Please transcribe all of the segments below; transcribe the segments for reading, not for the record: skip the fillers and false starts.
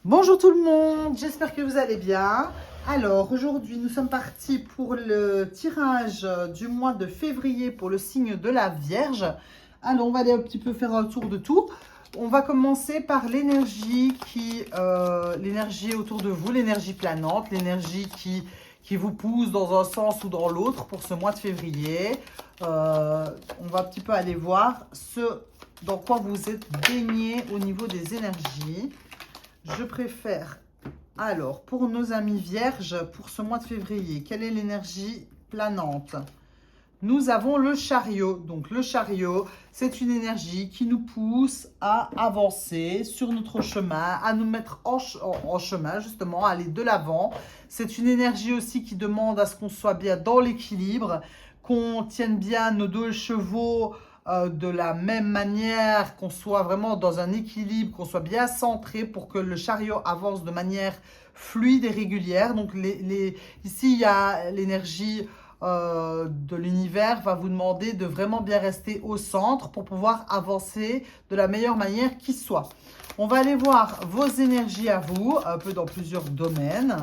Bonjour tout le monde, j'espère que vous allez bien. Alors aujourd'hui nous sommes partis pour le tirage du mois de février pour le signe de la Vierge. Alors on va aller un petit peu faire un tour de tout. On va commencer par l'énergie l'énergie autour de vous, l'énergie planante, l'énergie qui vous pousse dans un sens ou dans l'autre pour ce mois de février. On va un petit peu aller voir dans quoi vous êtes baigné au niveau des énergies. Je préfère, alors, pour nos amis vierges, pour ce mois de février, quelle est l'énergie planante? Nous avons le chariot. Donc, le chariot, c'est une énergie qui nous pousse à avancer sur notre chemin, à nous mettre en chemin, justement, à aller de l'avant. C'est une énergie aussi qui demande à ce qu'on soit bien dans l'équilibre, qu'on tienne bien nos deux chevaux de la même manière, qu'on soit vraiment dans un équilibre, qu'on soit bien centré pour que le chariot avance de manière fluide et régulière. Donc, ici, il y a l'énergie de l'univers va vous demander de vraiment bien rester au centre pour pouvoir avancer de la meilleure manière qui soit. On va aller voir vos énergies à vous, un peu dans plusieurs domaines.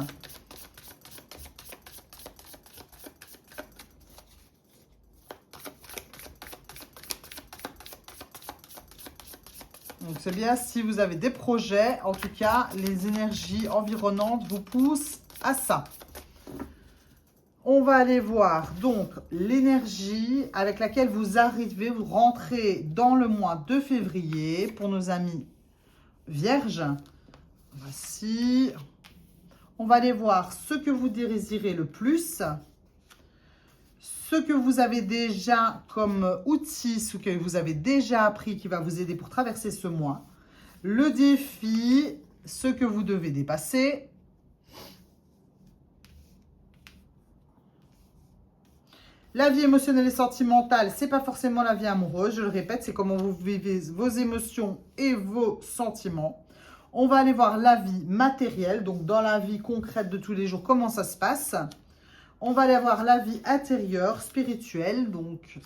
Donc c'est bien si vous avez des projets, en tout cas les énergies environnantes vous poussent à ça. On va aller voir donc l'énergie avec laquelle vous arrivez, vous rentrez dans le mois de février pour nos amis vierges. Voici. On va aller voir ce que vous désirez le plus, ce que vous avez déjà comme outil, ce que vous avez déjà appris qui va vous aider pour traverser ce mois, le défi, ce que vous devez dépasser. La vie émotionnelle et sentimentale, c'est pas forcément la vie amoureuse, je le répète, c'est comment vous vivez vos émotions et vos sentiments. On va aller voir la vie matérielle, donc dans la vie concrète de tous les jours, comment ça se passe. On va aller voir la vie intérieure, spirituelle, donc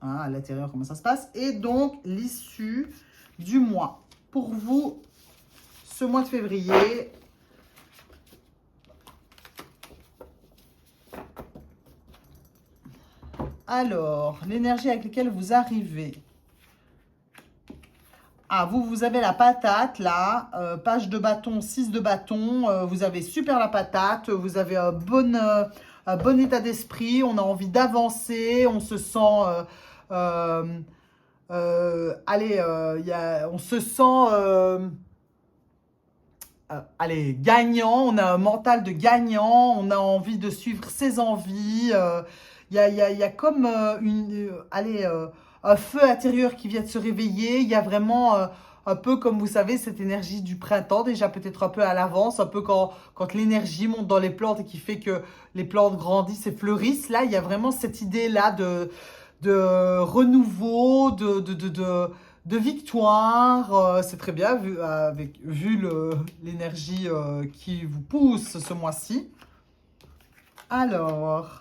à l'intérieur, comment ça se passe. Et donc l'issue du mois. Pour vous, ce mois de février, alors, l'énergie avec laquelle vous arrivez. Ah, vous avez la patate, là, page de bâton, 6 de bâton, vous avez super la patate, vous avez un bon état d'esprit, on a envie d'avancer, on se sent, on se sent, allez, gagnant, on a un mental de gagnant, on a envie de suivre ses envies, il y a comme un feu intérieur qui vient de se réveiller. Il y a vraiment un peu, comme vous savez, cette énergie du printemps, déjà peut-être un peu à l'avance, un peu quand l'énergie monte dans les plantes et qui fait que les plantes grandissent et fleurissent. Là, il y a vraiment cette idée-là de renouveau, de victoire. C'est très bien vu l'énergie qui vous pousse ce mois-ci. Alors...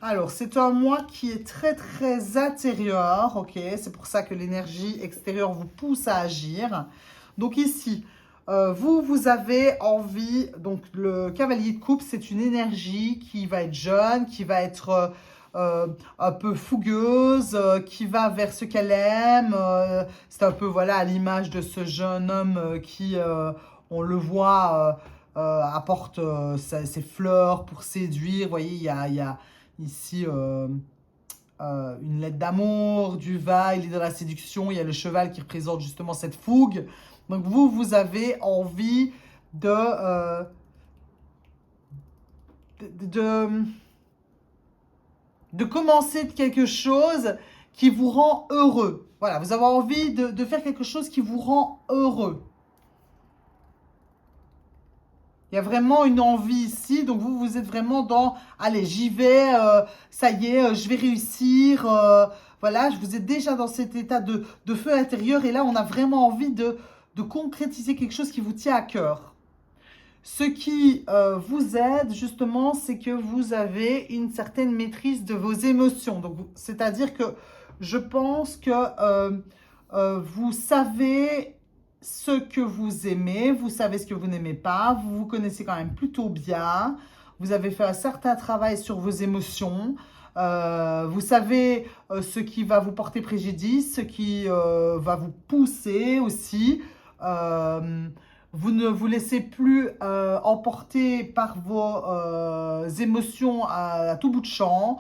Alors, c'est un mois qui est très, très intérieur, ok? C'est pour ça que l'énergie extérieure vous pousse à agir. Donc ici, vous avez envie, donc le cavalier de coupe, c'est une énergie qui va être jeune, qui va être un peu fougueuse, qui va vers ce qu'elle aime. C'est un peu, voilà, à l'image de ce jeune homme qui, on le voit, apporte ses fleurs pour séduire. Vous voyez, il y a ici, une lettre d'amour, du va, il est dans la séduction, il y a le cheval qui représente justement cette fougue. Donc vous avez envie de commencer quelque chose qui vous rend heureux. Voilà, vous avez envie de faire quelque chose qui vous rend heureux. Il y a vraiment une envie ici, donc vous êtes vraiment dans, allez, j'y vais, ça y est, je vais réussir. Voilà, vous êtes déjà dans cet état de feu intérieur et là, on a vraiment envie de concrétiser quelque chose qui vous tient à cœur. Ce qui vous aide justement, c'est que vous avez une certaine maîtrise de vos émotions. Donc, c'est-à-dire que je pense que vous savez ce que vous aimez, vous savez ce que vous n'aimez pas, vous vous connaissez quand même plutôt bien, vous avez fait un certain travail sur vos émotions, vous savez ce qui va vous porter préjudice, ce qui va vous pousser aussi. Vous ne vous laissez plus emporter par vos émotions à tout bout de champ.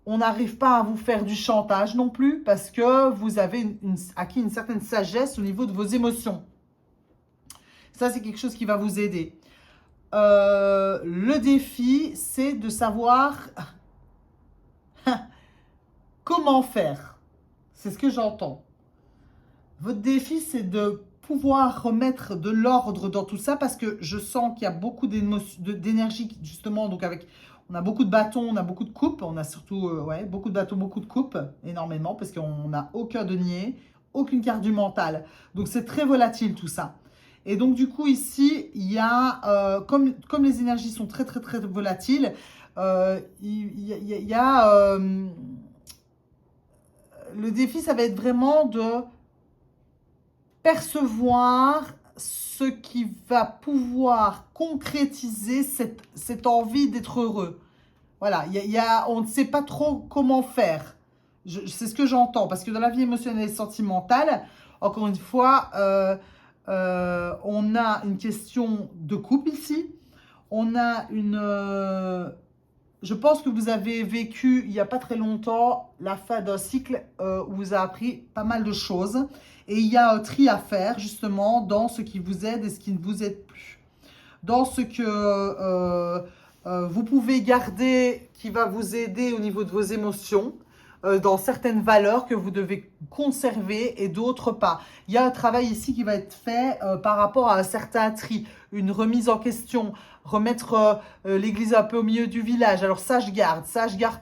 On n'arrive pas à vous faire du chantage non plus parce que vous avez acquis une certaine sagesse au niveau de vos émotions. Ça, c'est quelque chose qui va vous aider. Le défi, c'est de savoir comment faire. C'est ce que j'entends. Votre défi, c'est de pouvoir remettre de l'ordre dans tout ça parce que je sens qu'il y a beaucoup d'énergie justement. Donc on a beaucoup de bâtons, on a beaucoup de coupes, on a surtout beaucoup de bâtons, beaucoup de coupes, énormément parce qu'on n'a aucun denier, aucune carte du mental. Donc c'est très volatile tout ça. Et donc du coup ici, il y a, comme les énergies sont très très très volatiles, il y a le défi, ça va être vraiment de percevoir ce qui va pouvoir concrétiser cette envie d'être heureux. Voilà, on ne sait pas trop comment faire. C'est ce que j'entends, parce que dans la vie émotionnelle et sentimentale, encore une fois, on a une question de couple ici. On a je pense que vous avez vécu, il n'y a pas très longtemps, la fin d'un cycle où vous a appris pas mal de choses. Et il y a un tri à faire, justement, dans ce qui vous aide et ce qui ne vous aide plus. Dans ce que vous pouvez garder, qui va vous aider au niveau de vos émotions, dans certaines valeurs que vous devez conserver et d'autres pas. Il y a un travail ici qui va être fait par rapport à un certain tri, une remise en question, remettre l'église un peu au milieu du village. Alors ça je garde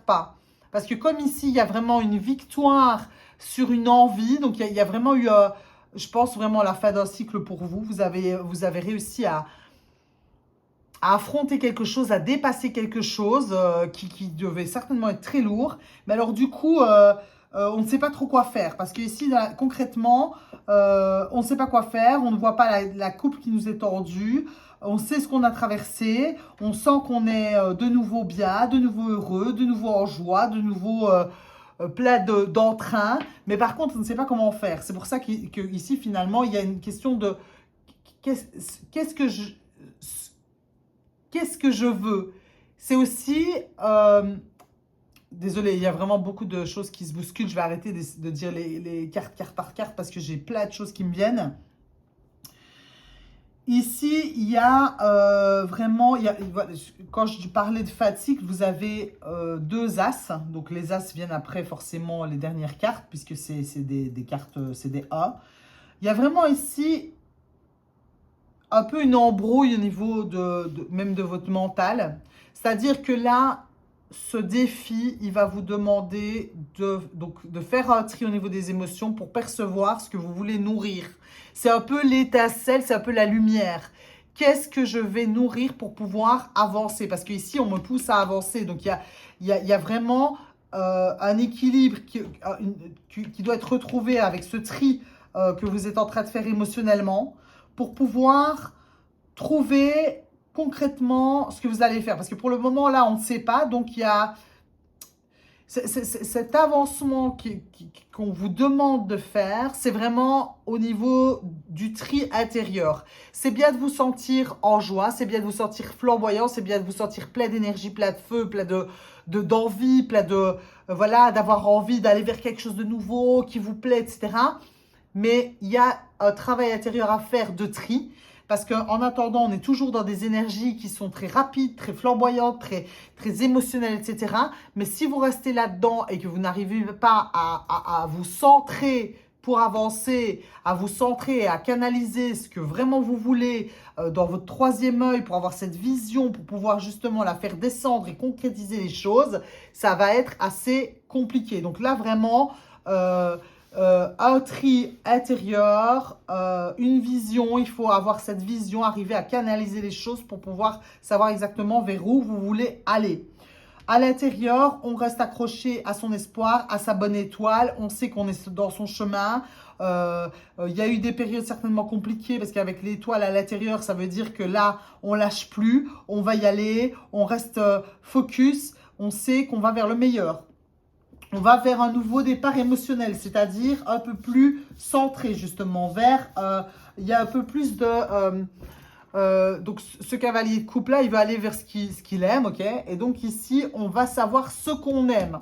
pas. Parce que comme ici, il y a vraiment une victoire sur une envie, donc il y a vraiment eu, je pense vraiment la fin d'un cycle pour vous. Vous avez réussi à affronter quelque chose, à dépasser quelque chose qui devait certainement être très lourd. Mais alors du coup, on ne sait pas trop quoi faire. Parce que ici, concrètement, on ne sait pas quoi faire. On ne voit pas la coupe qui nous est tendue. On sait ce qu'on a traversé. On sent qu'on est de nouveau bien, de nouveau heureux, de nouveau en joie, de nouveau plein d'entrain. Mais par contre, on ne sait pas comment faire. C'est pour ça qu'ici, finalement, il y a une question de qu'est-ce que je veux. C'est aussi... désolé, il y a vraiment beaucoup de choses qui se bousculent. Je vais arrêter de dire les cartes par carte parce que j'ai plein de choses qui me viennent. Ici, il y a vraiment... quand je parlais de fatigue, vous avez deux as. Donc, les as viennent après forcément les dernières cartes puisque c'est des cartes, c'est des A. Il y a vraiment ici... un peu une embrouille au niveau même de votre mental. C'est-à-dire que là, ce défi, il va vous demander de faire un tri au niveau des émotions pour percevoir ce que vous voulez nourrir. C'est un peu l'étincelle, c'est un peu la lumière. Qu'est-ce que je vais nourrir pour pouvoir avancer? Parce qu'ici, on me pousse à avancer. Donc, il y a vraiment un équilibre qui doit être retrouvé avec ce tri que vous êtes en train de faire émotionnellement, pour pouvoir trouver concrètement ce que vous allez faire. Parce que pour le moment, là, on ne sait pas. Donc, il y a cet avancement qu'on vous demande de faire. C'est vraiment au niveau du tri intérieur. C'est bien de vous sentir en joie. C'est bien de vous sentir flamboyant. C'est bien de vous sentir plein d'énergie, plein de feu, plein d'envie, plein de... voilà, d'avoir envie d'aller vers quelque chose de nouveau, qui vous plaît, etc. Mais il y a un travail intérieur à faire de tri. Parce qu'en attendant, on est toujours dans des énergies qui sont très rapides, très flamboyantes, très émotionnelles, etc. Mais si vous restez là-dedans et que vous n'arrivez pas à vous centrer pour avancer, à vous centrer et à canaliser ce que vraiment vous voulez dans votre troisième œil pour avoir cette vision, pour pouvoir justement la faire descendre et concrétiser les choses, ça va être assez compliqué. Donc là, vraiment... un tri intérieur, une vision. Il faut avoir cette vision, arriver à canaliser les choses pour pouvoir savoir exactement vers où vous voulez aller. À l'intérieur, on reste accroché à son espoir, à sa bonne étoile. On sait qu'on est dans son chemin. Il y a eu des périodes certainement compliquées parce qu'avec l'étoile à l'intérieur, ça veut dire que là, on lâche plus, on va y aller, on reste focus, on sait qu'on va vers le meilleur. On va vers un nouveau départ émotionnel, c'est-à-dire un peu plus centré justement vers, il y a un peu plus de... donc ce cavalier de coupe là, il va aller vers ce qu'il aime, ok? Et donc ici, on va savoir ce qu'on aime.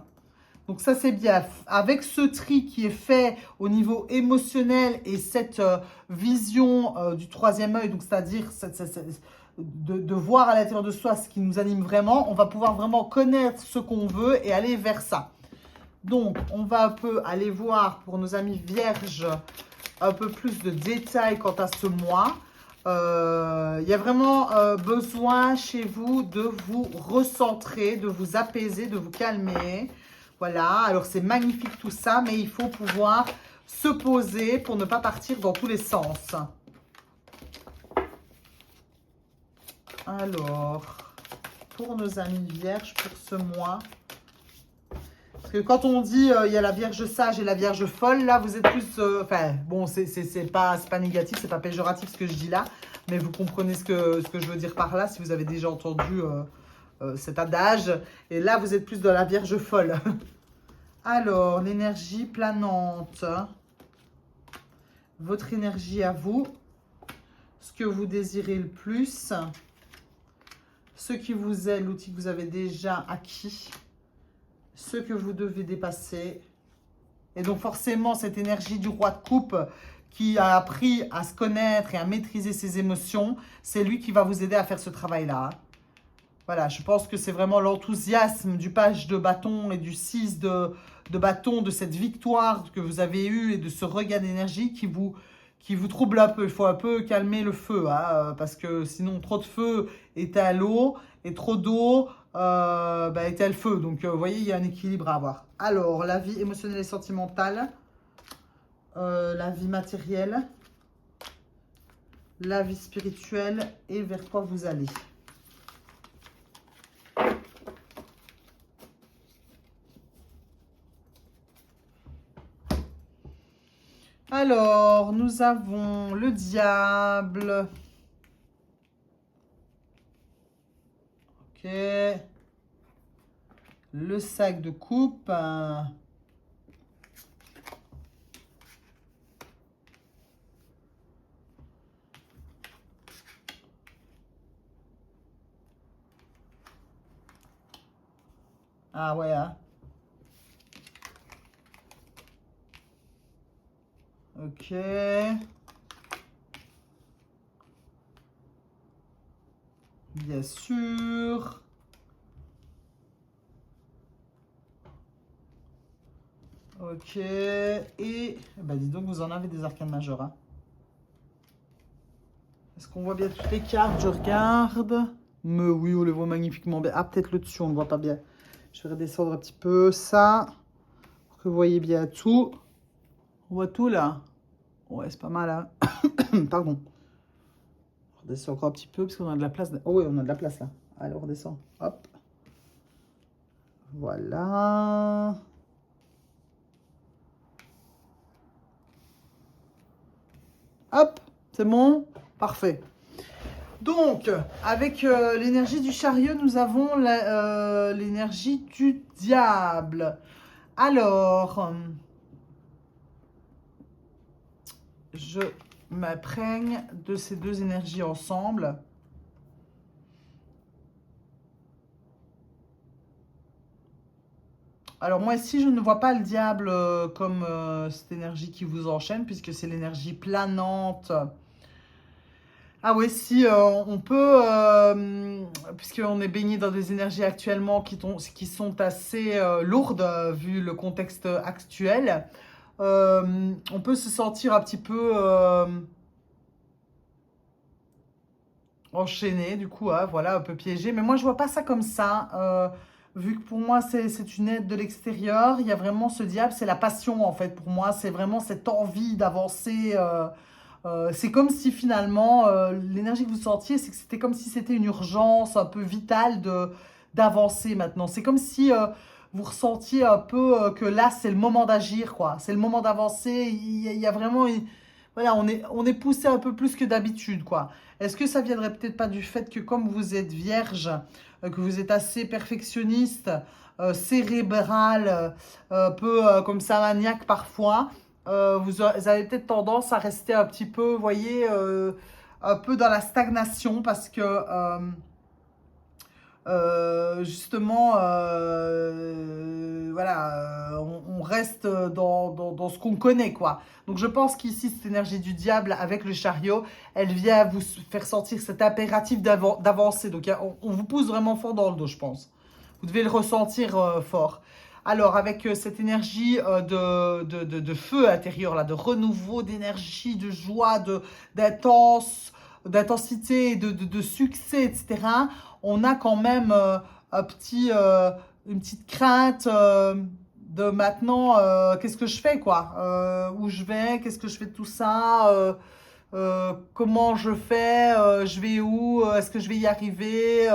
Donc ça c'est bien. Avec ce tri qui est fait au niveau émotionnel et cette vision du troisième œil, donc c'est-à-dire de voir à l'intérieur de soi ce qui nous anime vraiment, on va pouvoir vraiment connaître ce qu'on veut et aller vers ça. Donc on va un peu aller voir pour nos amis vierges un peu plus de détails quant à ce mois. Il y a vraiment besoin chez vous de vous recentrer, de vous apaiser, de vous calmer. Voilà, alors c'est magnifique tout ça, mais il faut pouvoir se poser pour ne pas partir dans tous les sens. Alors, pour nos amis vierges, pour ce mois, parce que quand on dit il y a la vierge sage et la vierge folle, là vous êtes plus... Enfin, bon, c'est pas négatif, c'est pas péjoratif ce que je dis là, mais vous comprenez ce que je veux dire par là, si vous avez déjà entendu cet adage. Et là, vous êtes plus dans la vierge folle. Alors, l'énergie planante. Votre énergie à vous. Ce que vous désirez le plus. Ce qui vous est, l'outil que vous avez déjà acquis. Ce que vous devez dépasser. Et donc, forcément, cette énergie du roi de coupe qui a appris à se connaître et à maîtriser ses émotions, c'est lui qui va vous aider à faire ce travail-là. Voilà, je pense que c'est vraiment l'enthousiasme du page de bâton et du 6 de bâton, de cette victoire que vous avez eue et de ce regain d'énergie qui vous trouble un peu. Il faut un peu calmer le feu, hein, parce que sinon, trop de feu est à l'eau et trop d'eau est à le feu. Donc, vous voyez, il y a un équilibre à avoir. Alors, la vie émotionnelle et sentimentale, la vie matérielle, la vie spirituelle et vers quoi vous allez. Alors, nous avons le diable. Ok. Le sac de coupe. Ah ouais, hein. Ok. Bien sûr. Ok. Et bah dis donc, vous en avez des arcanes majeures. Hein. Est-ce qu'on voit bien toutes les cartes? Je regarde. Mais oui, on les voit magnifiquement bien. Ah, peut-être le dessus, on ne voit pas bien. Je vais redescendre un petit peu ça. Pour que vous voyez bien tout. On voit tout là. Ouais, c'est pas mal. Hein. Pardon. On redescend encore un petit peu parce qu'on a de la place. Oh oui, on a de la place là. Allez, on redescend. Hop. Voilà. Hop, c'est bon. Parfait. Donc, avec l'énergie du chariot, nous avons l'énergie du diable. Alors, je m'imprègne de ces deux énergies ensemble. Alors moi ici, je ne vois pas le diable comme cette énergie qui vous enchaîne, puisque c'est l'énergie planante. Ah oui, si, on peut, puisqu'on est baigné dans des énergies actuellement qui sont assez lourdes, vu le contexte actuel, on peut se sentir un petit peu enchaîné, du coup, hein, voilà, un peu piégé. Mais moi, je vois pas ça comme ça. vu que pour moi, c'est une aide de l'extérieur, il y a vraiment ce diable, c'est la passion, en fait, pour moi. C'est vraiment cette envie d'avancer. C'est comme si, finalement, l'énergie que vous sentiez, c'est que c'était comme si c'était une urgence un peu vitale d'avancer maintenant. C'est comme si vous ressentiez un peu que là, c'est le moment d'agir, quoi. C'est le moment d'avancer. Il y a vraiment... Voilà, on est poussé un peu plus que d'habitude, quoi. Est-ce que ça viendrait peut-être pas du fait que comme vous êtes vierge, que vous êtes assez perfectionniste, cérébral, un peu comme ça maniaque parfois, vous avez peut-être tendance à rester un petit peu, vous voyez, un peu dans la stagnation parce que justement, voilà, on reste dans ce qu'on connaît, quoi. Donc je pense qu'ici, cette énergie du diable avec le chariot, elle vient vous faire sentir cet impératif d'avancer. Donc on vous pousse vraiment fort dans le dos, je pense. Vous devez le ressentir fort. Alors, avec cette énergie de feu intérieur, là, de renouveau, d'énergie, de joie, d'intensité, de succès, etc., on a quand même une petite crainte de maintenant, qu'est-ce que je fais, quoi, où je vais, qu'est-ce que je fais de tout ça, comment je fais, je vais où, est-ce que je vais y arriver,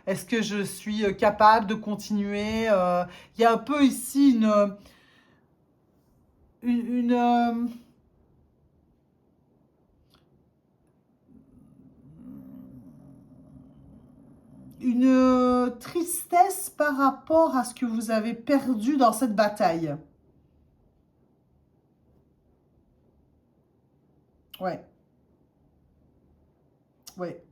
est-ce que je suis capable de continuer. Il y a un peu ici une une tristesse par rapport à ce que vous avez perdu dans cette bataille. Ouais, ouais.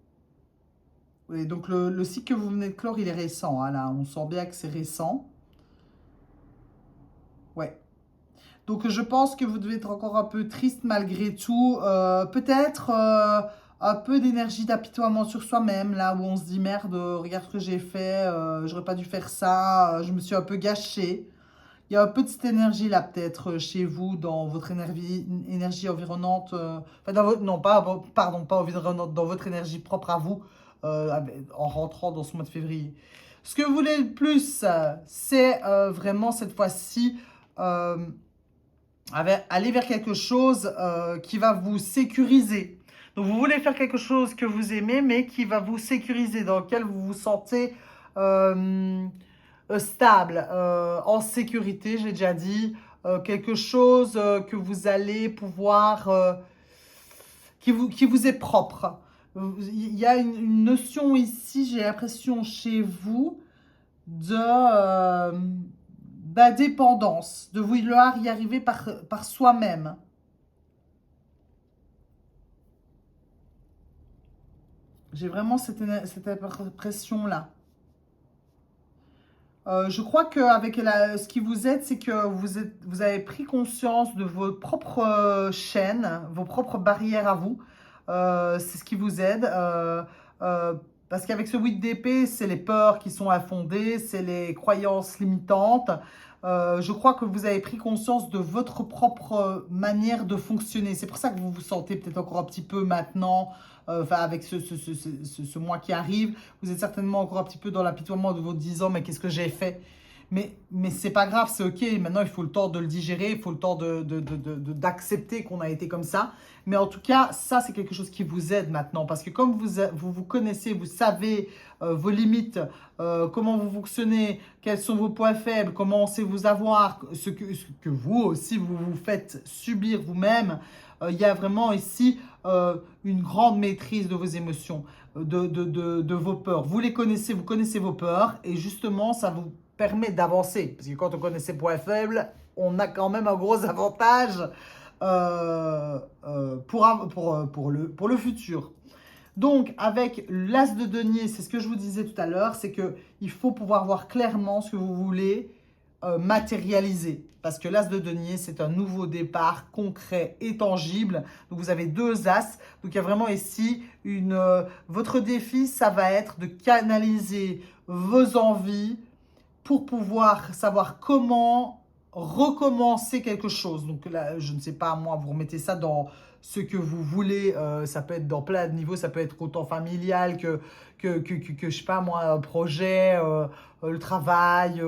Oui, donc le cycle que vous venez de clore, il est récent, hein, là. On sent bien que c'est récent. Ouais. Donc je pense que vous devez être encore un peu triste malgré tout. Peut-être un peu d'énergie d'apitoiement sur soi-même, là où on se dit merde, regarde ce que j'ai fait, j'aurais pas dû faire ça, je me suis un peu gâché. Il y a un peu de cette énergie là peut-être chez vous dans votre énergie environnante. Enfin, non, pas, pardon, pas environnante, dans votre énergie propre à vous en rentrant dans ce mois de février. Ce que vous voulez le plus, c'est vraiment cette fois-ci euh, aller vers quelque chose qui va vous sécuriser. Donc vous voulez faire quelque chose que vous aimez, mais qui va vous sécuriser, dans lequel vous vous sentez stable, en sécurité, j'ai déjà dit. Quelque chose que vous allez pouvoir, qui vous est propre. Il y a une notion ici, j'ai l'impression, chez vous, d'indépendance, de vouloir y arriver par soi-même. J'ai vraiment cette impression-là. Je crois qu'avec ce qui vous aide, c'est que vous avez pris conscience de vos propres chaînes, vos propres barrières à vous. C'est ce qui vous aide. Parce qu'avec ce 8 d'épée, c'est les peurs qui sont infondées, c'est les croyances limitantes. Je crois que vous avez pris conscience de votre propre manière de fonctionner. C'est pour ça que vous vous sentez peut-être encore un petit peu maintenant, enfin avec ce mois qui arrive, vous êtes certainement encore un petit peu dans l'apitoiement de vos 10 ans, mais qu'est-ce que j'ai fait? Mais c'est pas grave, c'est ok. Maintenant, il faut le temps de le digérer, il faut le temps d'accepter qu'on a été comme ça. Mais en tout cas, ça, c'est quelque chose qui vous aide maintenant. Parce que comme vous connaissez, vous savez vos limites, comment vous fonctionnez, quels sont vos points faibles, comment on sait vous avoir, ce que vous aussi, vous vous faites subir vous-même. Il y a vraiment ici une grande maîtrise de vos émotions, de vos peurs. Vous les connaissez, vous connaissez vos peurs. Et justement, ça vous permet d'avancer. Parce que quand on connaît ses points faibles, on a quand même un gros avantage pour le futur. Donc, avec l'as de denier, c'est ce que je vous disais tout à l'heure, c'est qu'il faut pouvoir voir clairement ce que vous voulez matérialiser. Parce que l'as de denier, c'est un nouveau départ concret et tangible. Donc, vous avez deux as. Donc, il y a vraiment ici votre défi, ça va être de canaliser vos envies pour pouvoir savoir comment recommencer quelque chose. Donc là, je ne sais pas, moi, vous remettez ça ce que vous voulez. Ça peut être dans plein de niveaux, ça peut être autant familial que je sais pas moi, un projet, le travail,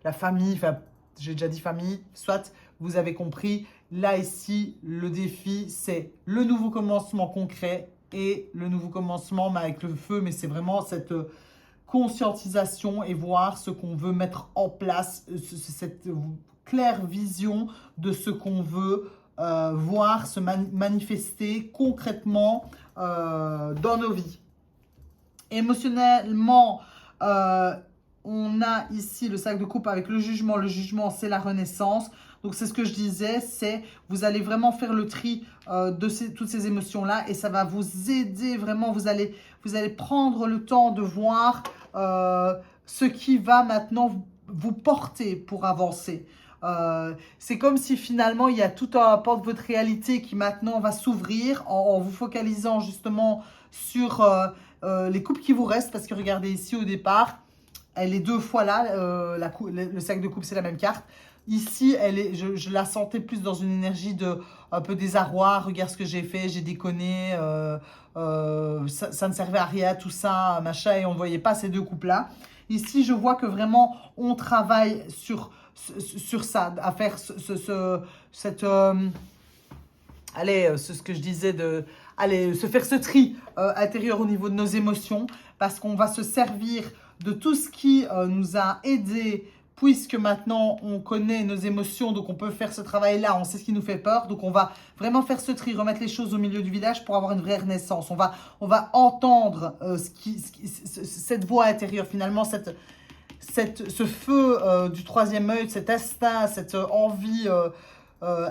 la famille, enfin, j'ai déjà dit famille, soit, vous avez compris. Là, ici, le défi, c'est le nouveau commencement concret et le nouveau commencement avec le feu, mais c'est vraiment cette conscientisation et voir ce qu'on veut mettre en place, cette claire vision de ce qu'on veut voir se manifester concrètement dans nos vies. Émotionnellement, on a ici le sac de coupe avec le jugement. Le jugement, c'est la renaissance. Donc, c'est ce que je disais, c'est vous allez vraiment faire le tri de toutes ces émotions-là et ça va vous aider vraiment. Vous allez prendre le temps de voir ce qui va maintenant vous porter pour avancer. C'est comme si finalement, il y a tout un pan de votre réalité qui maintenant va s'ouvrir en vous focalisant justement sur les coupes qui vous restent. Parce que regardez ici au départ, elle est 2 fois là, le sac de coupe, c'est la même carte. Ici, je la sentais plus dans une énergie de un peu désarroi. Regarde ce que j'ai fait, j'ai déconné, ça ne servait à rien, tout ça, machin, et on ne voyait pas ces 2 coupes-là. Ici, je vois que vraiment, on travaille sur ça, à faire ce que je disais, se faire ce tri intérieur au niveau de nos émotions, parce qu'on va se servir de tout ce qui nous a aidés, puisque maintenant on connaît nos émotions, donc on peut faire ce travail-là, on sait ce qui nous fait peur, donc on va vraiment faire ce tri, remettre les choses au milieu du village pour avoir une vraie renaissance. On va entendre cette voix intérieure, finalement, ce feu du 3e œil, cet instinct, cette envie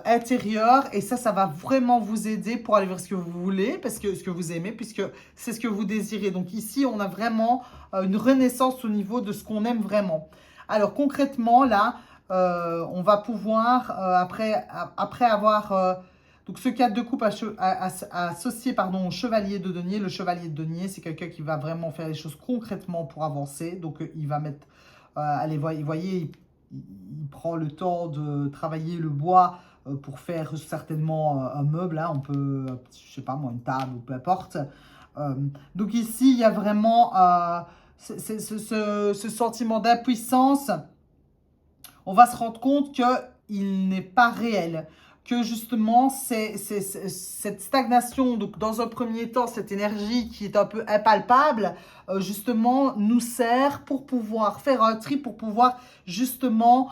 intérieure, et ça va vraiment vous aider pour aller vers ce que vous voulez, parce que ce que vous aimez, puisque c'est ce que vous désirez. Donc ici, on a vraiment une renaissance au niveau de ce qu'on aime vraiment. Alors concrètement, là, on va pouvoir, après avoir donc ce 4 de coupe associé au chevalier de denier. Le chevalier de denier, c'est quelqu'un qui va vraiment faire les choses concrètement pour avancer. Donc il va mettre, allez, voyez, il prend le temps de travailler le bois pour faire certainement un meuble. Hein, on peut, je sais pas moi, une table ou peu importe. Donc ici, il y a vraiment ce sentiment d'impuissance. On va se rendre compte qu'il n'est pas réel. Que justement, cette stagnation, donc dans un premier temps, cette énergie qui est un peu impalpable, justement, nous sert pour pouvoir faire un tri, pour pouvoir justement,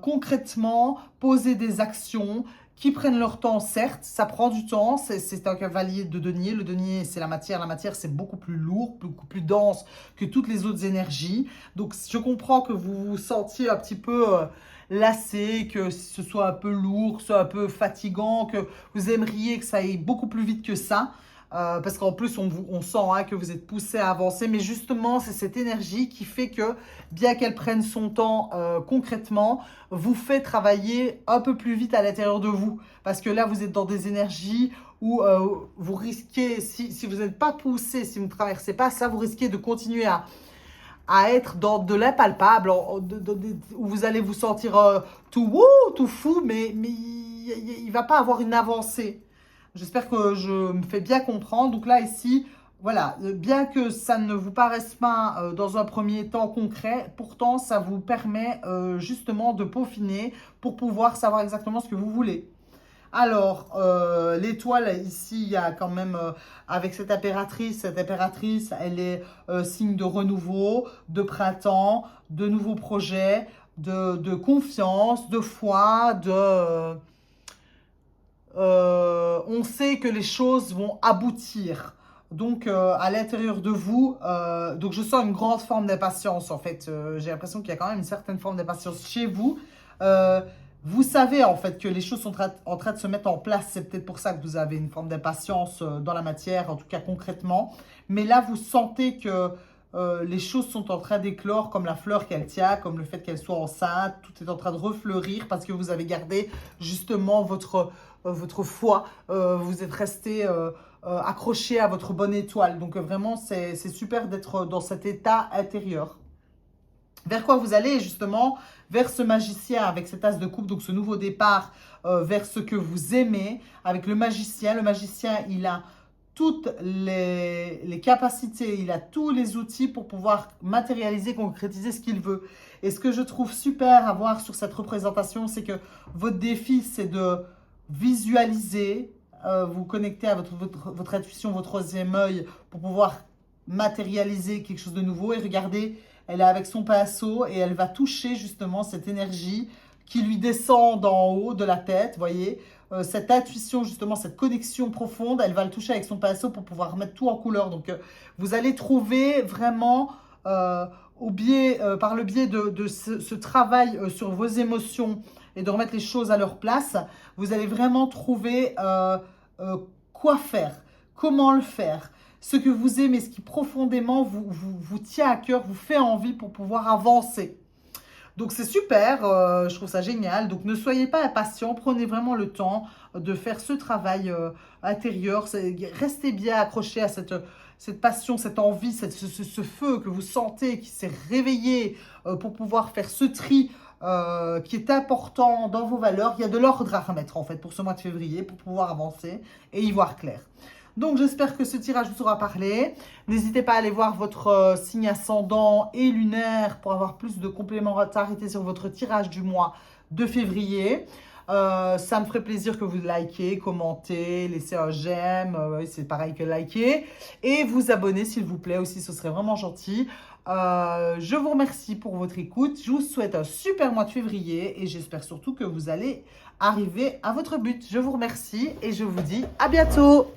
concrètement, poser des actions qui prennent leur temps, certes, ça prend du temps, c'est un cavalier de denier. Le denier, c'est la matière, c'est beaucoup plus lourd, beaucoup plus dense que toutes les autres énergies. Donc, je comprends que vous vous sentiez un petit peu lassé, que ce soit un peu lourd, que ce soit un peu fatigant, que vous aimeriez que ça aille beaucoup plus vite que ça. Parce qu'en plus, on sent que vous êtes poussé à avancer. Mais justement, c'est cette énergie qui fait que, bien qu'elle prenne son temps concrètement, vous fait travailler un peu plus vite à l'intérieur de vous. Parce que là, vous êtes dans des énergies où vous risquez, si vous n'êtes pas poussé, si vous ne traversez pas ça, vous risquez de continuer à être dans de l'impalpable, où vous allez vous sentir tout fou, mais il ne va pas avoir une avancée. J'espère que je me fais bien comprendre. Donc là, ici, voilà, bien que ça ne vous paraisse pas dans un premier temps concret, pourtant, ça vous permet justement de peaufiner pour pouvoir savoir exactement ce que vous voulez. Alors, l'étoile, ici, il y a quand même, avec cette impératrice, elle est signe de renouveau, de printemps, de nouveaux projets, de confiance, de foi, on sait que les choses vont aboutir. Donc, à l'intérieur de vous, donc je sens une grande forme d'impatience, en fait. J'ai l'impression qu'il y a quand même une certaine forme d'impatience chez vous. Vous savez, en fait, que les choses sont en train de se mettre en place. C'est peut-être pour ça que vous avez une forme d'impatience dans la matière, en tout cas concrètement. Mais là, vous sentez que les choses sont en train d'éclore, comme la fleur qu'elle tient, comme le fait qu'elle soit enceinte. Tout est en train de refleurir parce que vous avez gardé justement votre foi. Vous êtes resté accroché à votre bonne étoile. Donc vraiment, c'est super d'être dans cet état intérieur. vers quoi vous allez justement, vers ce magicien avec cet as de coupe, donc ce nouveau départ vers ce que vous aimez. Avec le magicien, il a toutes les capacités, il a tous les outils pour pouvoir matérialiser, concrétiser ce qu'il veut. Et ce que je trouve super à voir sur cette représentation, c'est que votre défi, c'est de visualiser, vous connecter à votre intuition, votre troisième œil, pour pouvoir matérialiser quelque chose de nouveau. Et regardez, elle est avec son pinceau et elle va toucher justement cette énergie qui lui descend d'en haut de la tête, voyez, cette intuition justement, cette connexion profonde, elle va le toucher avec son pinceau pour pouvoir mettre tout en couleur. Donc vous allez trouver vraiment par le biais de ce travail sur vos émotions et de remettre les choses à leur place, vous allez vraiment trouver quoi faire, comment le faire, ce que vous aimez, ce qui profondément vous tient à cœur, vous fait envie pour pouvoir avancer. Donc c'est super, je trouve ça génial. Donc ne soyez pas impatients, prenez vraiment le temps de faire ce travail intérieur. Restez bien accrochés à cette passion, cette envie, ce feu que vous sentez, qui s'est réveillé pour pouvoir faire ce tri qui est important dans vos valeurs. Il y a de l'ordre à remettre en fait pour ce mois de février, pour pouvoir avancer et y voir clair. Donc, j'espère que ce tirage vous aura parlé. N'hésitez pas à aller voir votre signe ascendant et lunaire pour avoir plus de complémentarité sur votre tirage du mois de février. Ça me ferait plaisir que vous likez, commentez, laissez un j'aime, c'est pareil que liker. Et vous abonnez s'il vous plaît aussi, ce serait vraiment gentil. Je vous remercie pour votre écoute. Je vous souhaite un super mois de février et j'espère surtout que vous allez arriver à votre but. Je vous remercie et je vous dis à bientôt.